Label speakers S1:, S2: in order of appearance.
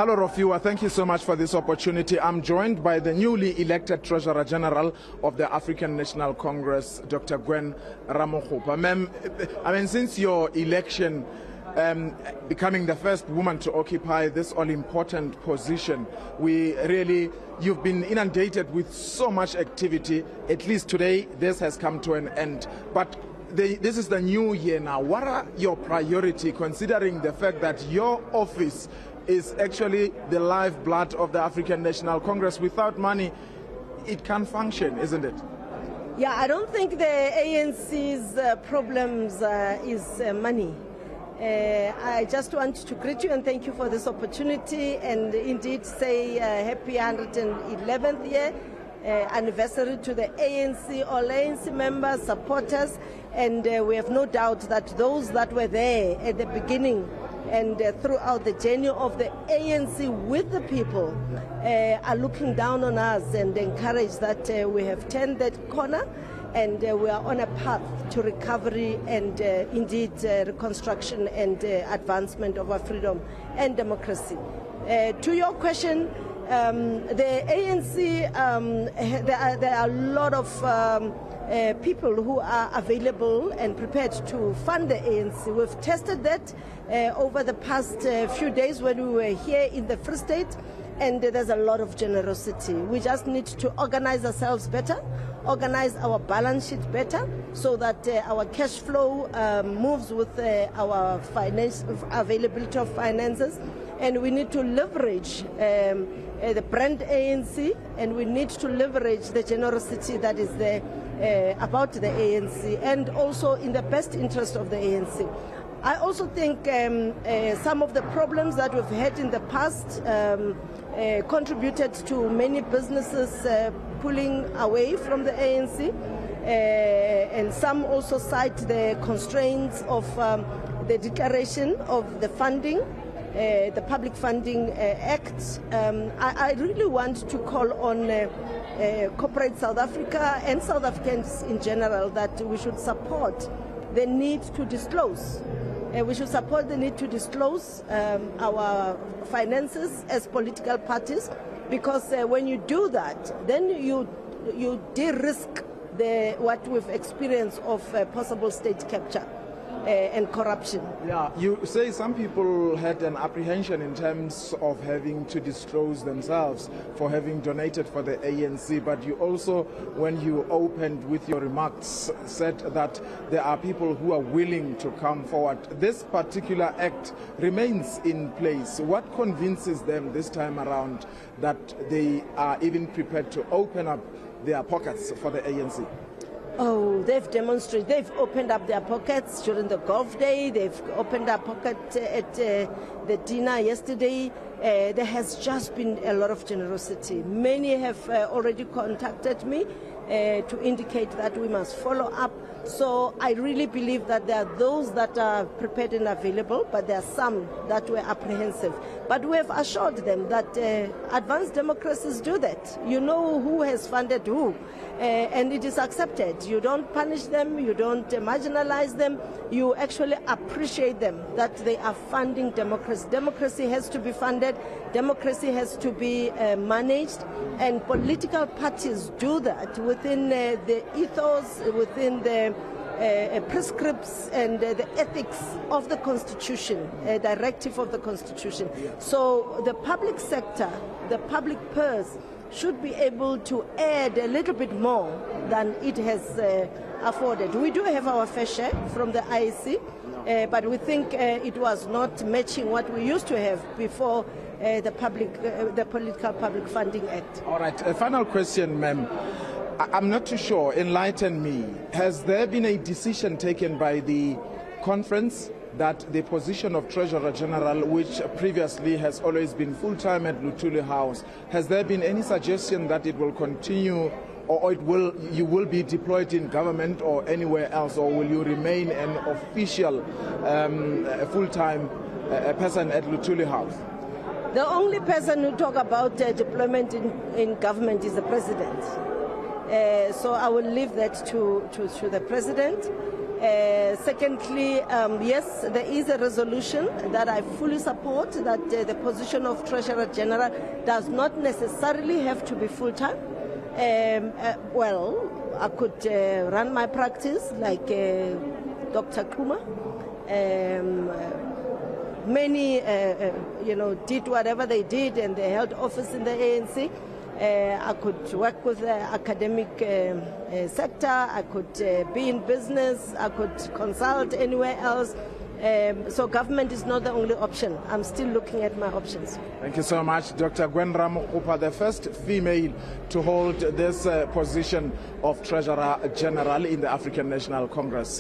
S1: Hello, Rofiwa. Thank you so much for this opportunity. I'm joined by the newly elected Treasurer-General of the African National Congress, Dr. Gwen Ramokgopa. Ma'am, I mean, since your election, becoming the first woman to occupy this all-important position, you've been inundated with so much activity. At least today, this has come to an end. But this is the new year now. What are your priorities, considering the fact that your office is actually the lifeblood of the African National Congress? Without money, it can't function, isn't it?
S2: Yeah, I don't think the ANC's problems is money. I just want to greet you and thank you for this opportunity, and indeed say happy 111th year anniversary to the ANC, all ANC members, supporters, and we have no doubt that those that were there at the beginning and throughout the journey of the ANC with the people are looking down on us and encourage that we have turned that corner and we are on a path to recovery and indeed reconstruction and advancement of our freedom and democracy. To your question, the ANC, there are a lot of people who are available and prepared to fund the ANC. We've tested that over the past few days when we were here in the Free State, and there's a lot of generosity. We just need to organize ourselves better, organize our balance sheet better, so that our cash flow moves with our availability of finances. And we need to leverage the brand ANC, and we need to leverage the generosity that is there about the ANC, and also in the best interest of the ANC. I also think some of the problems that we've had in the past contributed to many businesses pulling away from the ANC, and some also cite the constraints of the declaration of the funding, the Public Funding Act. I really want to call on corporate South Africa and South Africans in general that we should support the need to disclose. We should support the need to disclose our finances as political parties, because when you do that, then you de-risk what we've experienced of possible state capture and corruption.
S1: Yeah, you say some people had an apprehension in terms of having to disclose themselves for having donated for the ANC, but you also, when you opened with your remarks, said that there are people who are willing to come forward. This particular act remains in place. What convinces them this time around that they are even prepared to open up their pockets for the ANC?
S2: Oh, they've demonstrated. They've opened up their pockets during the Gulf Day. They've opened up pockets at the dinner yesterday. There has just been a lot of generosity. Many have already contacted me to indicate that we must follow up. So I really believe that there are those that are prepared and available, but there are some that were apprehensive. But we have assured them that advanced democracies do that. You know who has funded who, and it is accepted. You don't punish them, you don't marginalize them, you actually appreciate them, that they are funding democracy. Democracy has to be funded, democracy has to be managed, and political parties do that within the ethos, within the prescripts and the ethics of the Constitution, a directive of the Constitution. So the public sector, the public purse, should be able to add a little bit more than it has afforded. We do have our fair share from the IEC, but we think it was not matching what we used to have before the Political Public Funding Act.
S1: All right, a final question, ma'am. I'm not too sure, enlighten me. Has there been a decision taken by the conference that the position of Treasurer-General, which previously has always been full-time at Luthuli House, has there been any suggestion that it will continue, or you will be deployed in government or anywhere else, or will you remain an official full-time person at Luthuli House?
S2: The only person who talks about deployment in government is the President. So I will leave that to the President. Secondly, yes, there is a resolution that I fully support, that the position of Treasurer General does not necessarily have to be full-time. Well, I could run my practice like Dr. Kuma. Many, did whatever they did, and they held office in the ANC. I could work with the academic sector, I could be in business, I could consult anywhere else. So government is not the only option. I'm still looking at my options.
S1: Thank you so much, Dr. Gwen Ramokgopa, the first female to hold this position of Treasurer General in the African National Congress.